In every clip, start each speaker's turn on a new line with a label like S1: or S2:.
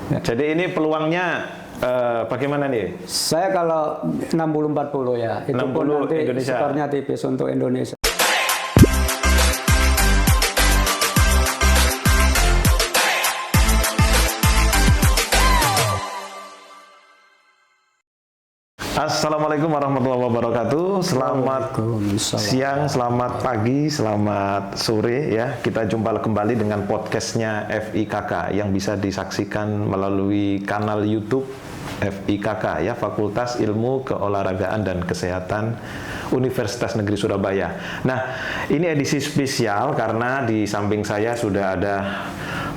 S1: Ya.
S2: Jadi ini peluangnya bagaimana nih?
S1: Saya kalau 60-40 ya, itu pun
S2: 60
S1: nanti
S2: Indonesia.
S1: skornya tipis untuk Indonesia.
S2: Assalamualaikum warahmatullahi wabarakatuh. Selamat siang, selamat pagi, selamat sore ya. Kita jumpa kembali dengan podcastnya FIKK yang bisa disaksikan melalui kanal YouTube FIKK ya, Fakultas Ilmu Keolahragaan dan Kesehatan Universitas Negeri Surabaya. Nah, ini edisi spesial karena di samping saya sudah ada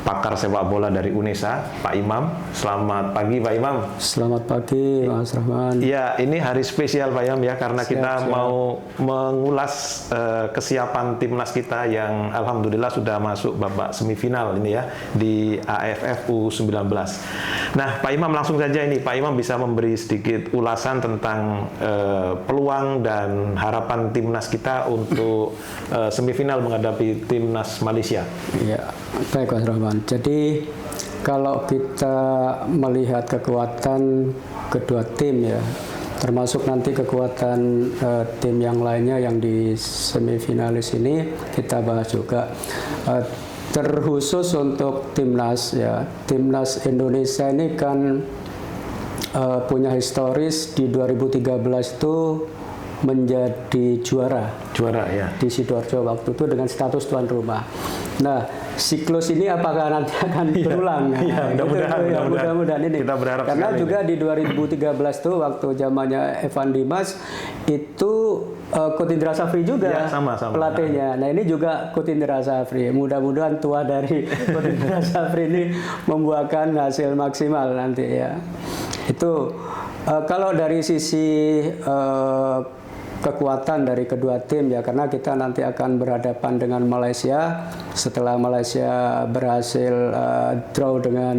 S2: pakar sepak bola dari UNESA, Pak Imam. Selamat pagi, Pak Imam.
S1: Selamat pagi, Mas Rahman.
S2: Ya, ini hari spesial, Pak Imam ya, karena kita mau mengulas kesiapan timnas kita yang alhamdulillah sudah masuk babak semifinal ini ya di AFF U19. Nah, Pak Imam langsung saja ini, Pak Imam bisa memberi sedikit ulasan tentang peluang dan harapan timnas kita untuk semifinal menghadapi timnas Malaysia.
S1: Ya, baik Mas Rahman. Jadi kalau kita melihat kekuatan kedua tim ya, termasuk nanti kekuatan tim yang lainnya yang di semifinalis ini kita bahas juga. Terkhusus untuk timnas ya, timnas Indonesia ini kan punya historis di 2013 itu menjadi juara
S2: ya
S1: di Sidoarjo waktu itu dengan status tuan rumah. Nah, siklus ini apakah nanti akan berulang? Mudah-mudahan ini.
S2: Kita berharap
S1: karena juga
S2: ini.
S1: Di 2013 tuh waktu zamannya Evan Dimas itu Coach Indra Safri juga
S2: ya, sama.
S1: pelatihnya. Nah, ini juga Coach Indra Safri. Mudah-mudahan tua dari Coach Indra Safri ini membuahkan hasil maksimal nanti ya. Itu kalau dari sisi kekuatan dari kedua tim ya, karena kita nanti akan berhadapan dengan Malaysia setelah Malaysia berhasil draw dengan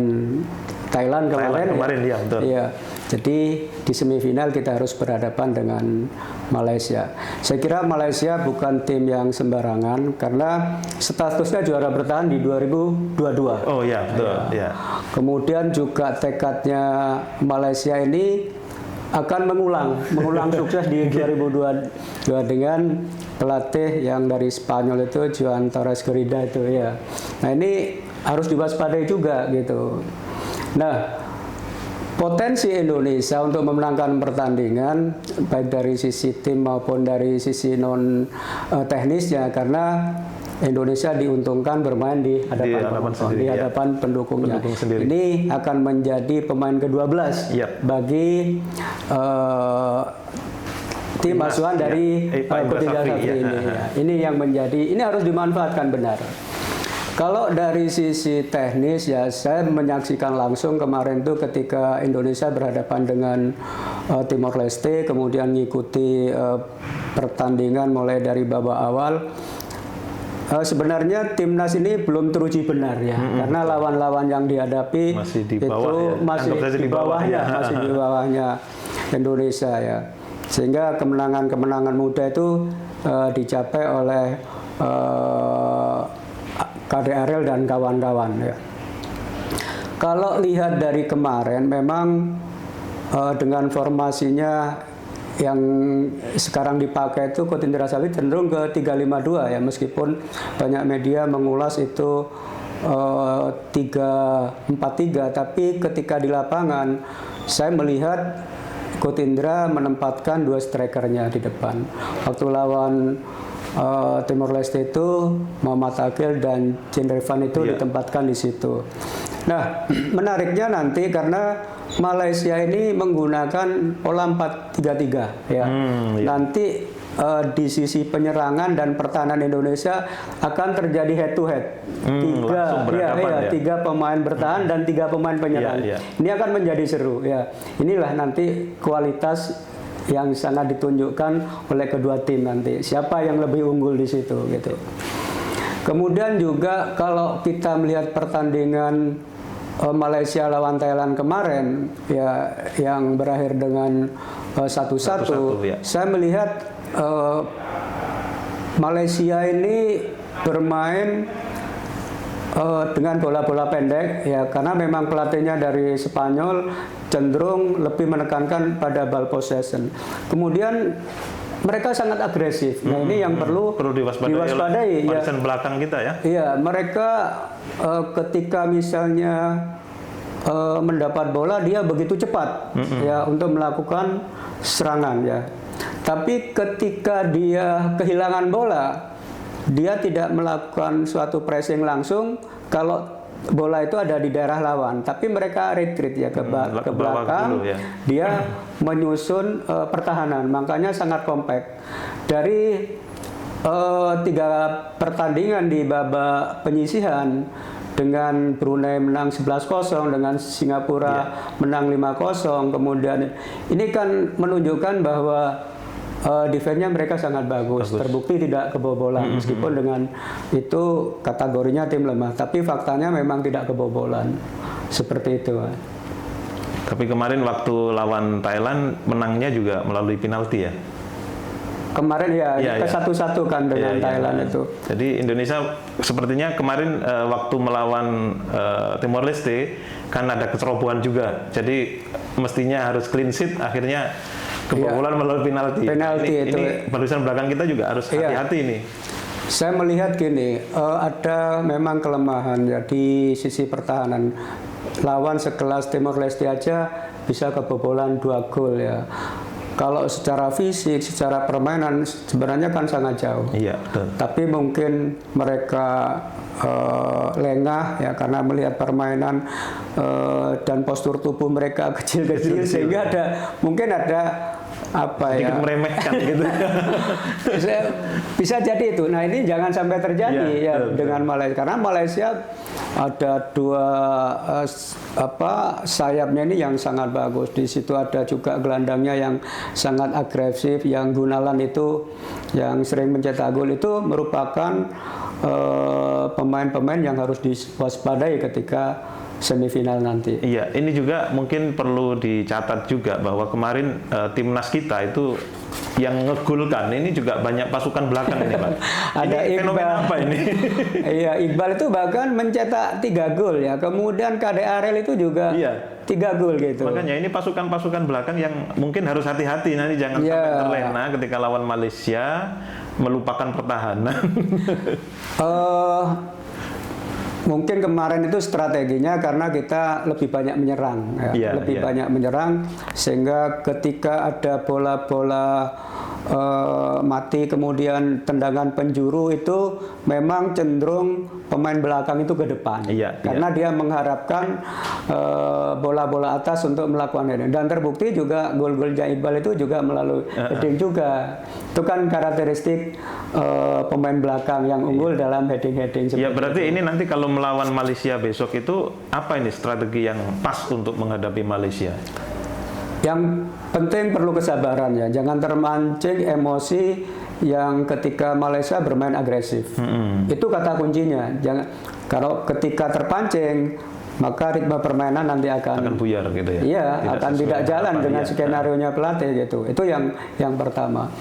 S1: Thailand kemarin
S2: ya, betul.
S1: Ya. Jadi di semifinal kita harus berhadapan dengan Malaysia. Saya kira Malaysia bukan tim yang sembarangan karena statusnya juara bertahan di 2022.
S2: Oh iya, betul. Ya.
S1: Kemudian juga tekadnya Malaysia ini akan mengulang sukses di 2022 dengan pelatih yang dari Spanyol itu Joan Torres Garrido itu ya. Nah, ini harus diwaspadai juga gitu. Nah, potensi Indonesia untuk memenangkan pertandingan baik dari sisi tim maupun dari sisi non teknisnya, karena Indonesia diuntungkan bermain di hadapan pendukungnya. Ini akan menjadi pemain ke-12 bagi tim asuhan dari Coach Indra Safri ini. Ya. Ini yang ini harus dimanfaatkan benar. Kalau dari sisi teknis ya, saya menyaksikan langsung kemarin tuh ketika Indonesia berhadapan dengan Timor Leste, kemudian mengikuti pertandingan mulai dari babak awal. Sebenarnya timnas ini belum teruji benar ya, karena lawan-lawan yang dihadapi
S2: masih di bawah,
S1: itu
S2: ya.
S1: masih di bawahnya Indonesia ya, sehingga kemenangan muda itu dicapai oleh KDRL dan kawan-kawan ya. Kalau lihat dari kemarin memang dengan formasinya yang sekarang dipakai itu Coach Indra Safri cenderung ke 352 ya, meskipun banyak media mengulas itu 343, tapi ketika di lapangan saya melihat Coach Indra menempatkan dua strikernya di depan. Waktu lawan Timor Leste itu Muhammad Aqil dan Chen Revan itu ditempatkan di situ. Nah, menariknya nanti karena Malaysia ini menggunakan pola 4-3-3 ya. Nanti di sisi penyerangan dan pertahanan Indonesia akan terjadi head to head. Tiga pemain bertahan dan 3 pemain penyerang. Ini akan menjadi seru ya. Inilah nanti kualitas yang sangat ditunjukkan oleh kedua tim nanti. Siapa yang lebih unggul di situ gitu. Kemudian juga kalau kita melihat pertandingan Malaysia lawan Thailand kemarin ya, yang berakhir dengan 1-1,
S2: ya.
S1: Saya melihat Malaysia ini bermain dengan bola-bola pendek ya, karena memang pelatihnya dari Spanyol cenderung lebih menekankan pada ball possession. Kemudian mereka sangat agresif. Nah, ini yang perlu diwaspadai ya.
S2: Barisan belakang kita ya.
S1: Iya, mereka ketika misalnya mendapat bola dia begitu cepat ya untuk melakukan serangan ya. Tapi ketika dia kehilangan bola, dia tidak melakukan suatu pressing langsung kalau bola itu ada di daerah lawan, tapi mereka retreat ya ke belakang, ya. Dia menyusun pertahanan, makanya sangat kompak. Dari 3 pertandingan di babak penyisihan, dengan Brunei menang 11-0, dengan Singapura menang 5-0, kemudian ini kan menunjukkan bahwa defense-nya mereka sangat bagus. Terbukti tidak kebobolan, meskipun dengan itu kategorinya tim lemah, tapi faktanya memang tidak kebobolan, seperti itu.
S2: Tapi kemarin waktu lawan Thailand menangnya juga melalui penalti ya?
S1: Kemarin ke 1-1 kan dengan Thailand itu.
S2: Jadi Indonesia sepertinya kemarin waktu melawan Timor Leste kan ada kecerobohan juga. Jadi mestinya harus clean sheet, akhirnya kebobolan melalui penalti. Ini barisan belakang kita juga harus hati-hati nih.
S1: Saya melihat gini, ada memang kelemahan ya di sisi pertahanan. Lawan sekelas Timor Leste aja bisa kebobolan 2 gol ya. Kalau secara fisik, secara permainan sebenarnya kan sangat jauh.
S2: Iya, betul.
S1: Tapi mungkin mereka lengah ya karena melihat permainan dan postur tubuh mereka kecil-kecil sehingga mungkin ada
S2: sedikit meremehkan gitu.
S1: Bisa jadi itu. Nah, ini jangan sampai terjadi dengan Malaysia, karena Malaysia ada 2 sayapnya ini yang sangat bagus. Di situ ada juga gelandangnya yang sangat agresif, yang Gunalan itu yang sering mencetak gol, itu merupakan pemain-pemain yang harus diwaspadai ketika semifinal nanti.
S2: Iya, ini juga mungkin perlu dicatat juga bahwa kemarin timnas kita itu yang ngegulkan ini juga banyak pasukan belakang ini, Pak.
S1: Ada
S2: ini fenomena apa ini?
S1: Iya, Iqbal itu bahkan mencetak 3 gol ya. Kemudian Kade Arel itu juga 3 gol gitu.
S2: Makanya ini pasukan-pasukan belakang yang mungkin harus hati-hati, nanti jangan sampai terlena ketika lawan Malaysia melupakan pertahanan.
S1: Mungkin kemarin itu strateginya karena kita lebih banyak menyerang, banyak menyerang, sehingga ketika ada bola-bola mati kemudian tendangan penjuru itu memang cenderung pemain belakang itu ke depan, karena dia mengharapkan bola-bola atas untuk melakukan heading, dan terbukti juga gol-gol Iqbal itu juga melalui heading juga. Itu kan karakteristik pemain belakang yang unggul dalam heading-heading.
S2: Ya, berarti ini nanti kalau melawan Malaysia besok itu apa ini strategi yang pas untuk menghadapi Malaysia?
S1: Yang penting perlu kesabaran ya, jangan termancing emosi yang ketika Malaysia bermain agresif. Itu kata kuncinya. Jangan, kalau ketika terpancing, maka ritme permainan nanti akan
S2: buyar gitu ya.
S1: Iya, akan tidak jalan dengan skenarionya pelatih gitu. Itu yang pertama.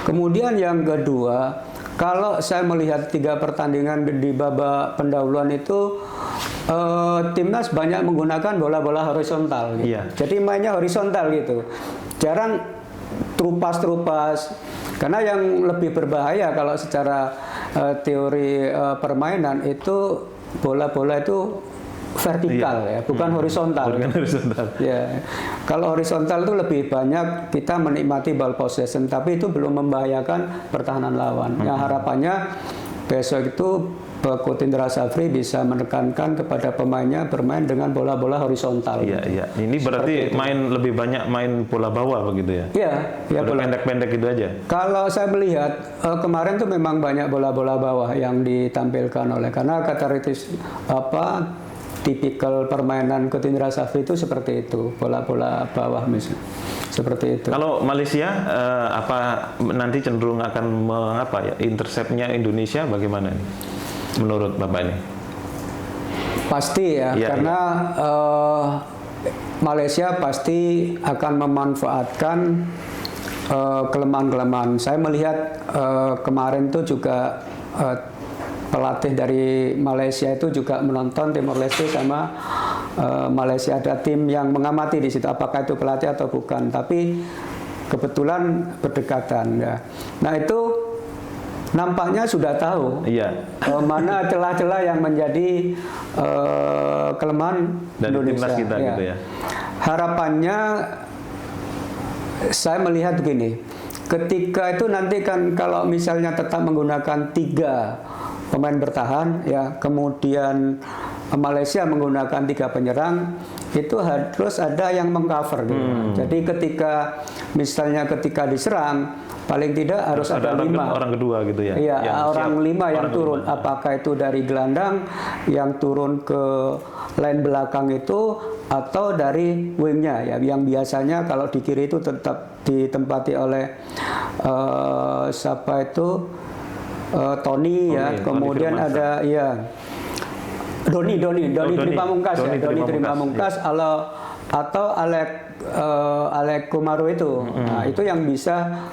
S1: Kemudian yang kedua, kalau saya melihat 3 pertandingan di babak pendahuluan itu timnas banyak menggunakan bola-bola horizontal gitu. Jadi mainnya horizontal gitu. Jarang terupas. Karena yang lebih berbahaya kalau secara teori permainan itu bola-bola itu vertikal ya, bukan horizontal. Ya. Kalau horizontal itu lebih banyak kita menikmati ball possession, tapi itu belum membahayakan pertahanan lawan. Yang harapannya besok itu Coach Indra Safri bisa menekankan kepada pemainnya bermain dengan bola-bola horizontal.
S2: Iya. Ini berarti lebih banyak main bola bawah begitu ya?
S1: Iya.
S2: Bola pendek-pendek gitu aja.
S1: Kalau saya melihat kemarin tuh memang banyak bola-bola bawah yang ditampilkan karena karakteristik tipikal permainan Coach Indra Safri itu seperti itu, bola-bola bawah misalnya. Seperti itu.
S2: Kalau Malaysia nanti cenderung akan interceptnya Indonesia bagaimana nih? Menurut Bapak ini?
S1: Pasti ya, karena Malaysia pasti akan memanfaatkan kelemahan-kelemahan. Saya melihat kemarin tuh juga pelatih dari Malaysia itu juga menonton Timor Leste sama Malaysia. Ada tim yang mengamati di situ, apakah itu pelatih atau bukan. Tapi kebetulan berdekatan. Ya. Nah itu nampaknya sudah tahu mana celah-celah yang menjadi kelemahan
S2: dari
S1: Indonesia.
S2: Timnas kita, gitu ya.
S1: Harapannya saya melihat begini, ketika itu nanti kan kalau misalnya tetap menggunakan 3 pemain bertahan, ya kemudian Malaysia menggunakan 3 penyerang, itu harus ada yang mengcover. Gitu. Jadi misalnya ketika diserang, paling tidak harus ada 5
S2: orang kedua gitu ya.
S1: Iya, orang 5 yang turun.
S2: Kedua.
S1: Apakah itu dari gelandang yang turun ke line belakang itu, atau dari wingnya ya, yang biasanya kalau di kiri itu tetap ditempati oleh siapa itu Tony ya, kemudian ada Doni Trimamungkas ya, Doni Trimamungkas atau Alek Kumaro itu. Nah, itu yang bisa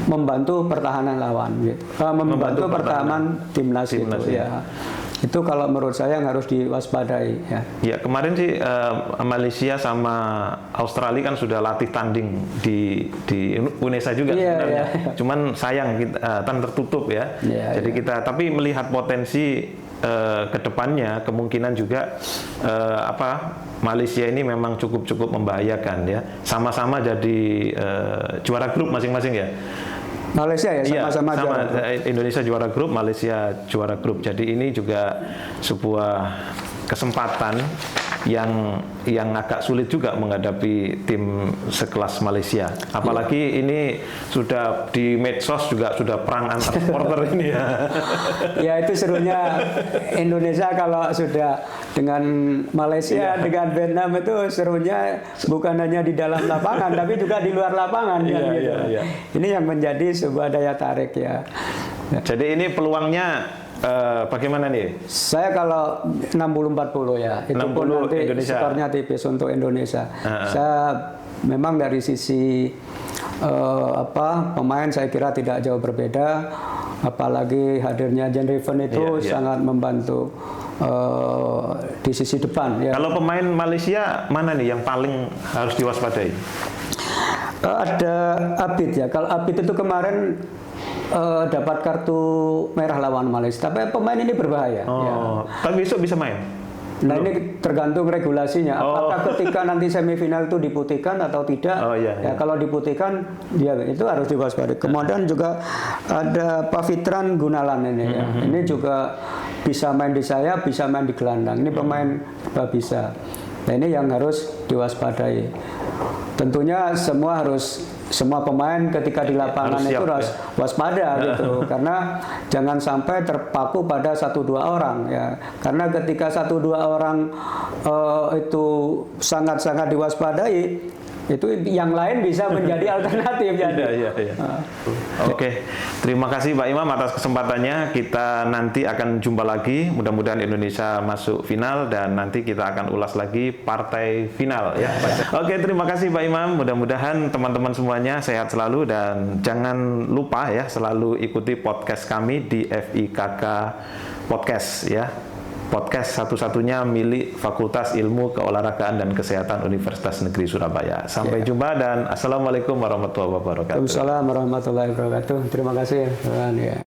S1: membantu pertahanan lawan gitu. Membantu pertahanan timnas itu ya. Itu kalau menurut saya yang harus diwaspadai ya. Ya,
S2: kemarin sih Malaysia sama Australia kan sudah latih tanding di UNESA juga sebenarnya. Cuman sayang kita kan tertutup ya. Jadi kita tapi melihat potensi kedepannya kemungkinan juga Malaysia ini memang cukup membahayakan ya. Sama-sama jadi juara grup masing-masing ya.
S1: Malaysia ya sama-sama juara grup.
S2: Indonesia juara grup, Malaysia juara grup. Jadi ini juga sebuah kesempatan yang agak sulit juga menghadapi tim sekelas Malaysia. Apalagi ini sudah di medsos juga sudah perang antar supporter ini ya. Ya
S1: itu serunya Indonesia kalau sudah dengan Malaysia, dengan Vietnam itu serunya bukan hanya di dalam lapangan tapi juga di luar lapangan. Ini yang menjadi sebuah daya tarik ya.
S2: Jadi ini peluangnya bagaimana nih?
S1: Saya kalau 60-40 ya, itu pun nanti
S2: Indonesia.
S1: Skornya tipis untuk Indonesia. Saya memang dari sisi pemain saya kira tidak jauh berbeda, apalagi hadirnya Jan Riven itu sangat membantu di sisi depan. Ya.
S2: Kalau pemain Malaysia mana nih yang paling harus diwaspadai?
S1: Ada Abid ya. Kalau Abid itu kemarin dapat kartu merah lawan Malaysia. Tapi pemain ini berbahaya.
S2: Tapi besok bisa main?
S1: Nah ini tergantung regulasinya. Apakah ketika nanti semifinal itu diputihkan atau tidak? Kalau diputihkan, ya itu harus diwaspadai. Kemudian juga ada Pak Fitran Gunalan ini. Ya. Ini juga bisa main di sayap, bisa main di gelandang. Ini pemain bisa. Nah ini yang harus diwaspadai. Tentunya semua pemain ketika di lapangan harus harus waspada gitu, karena jangan sampai terpaku pada 1-2 orang ya, karena ketika 1-2 orang itu sangat-sangat diwaspadai, itu yang lain bisa menjadi alternatif.
S2: Oke, terima kasih Pak Imam atas kesempatannya. Kita nanti akan jumpa lagi. Mudah-mudahan Indonesia masuk final dan nanti kita akan ulas lagi partai final ya. Oke, terima kasih Pak Imam. Mudah-mudahan teman-teman semuanya sehat selalu dan jangan lupa ya selalu ikuti podcast kami di FIKK Podcast ya. Podcast satu-satunya milik Fakultas Ilmu Keolahragaan dan Kesehatan Universitas Negeri Surabaya. Sampai jumpa dan Assalamualaikum warahmatullahi wabarakatuh.
S1: Waalaikumsalam warahmatullahi wabarakatuh. Terima kasih ya.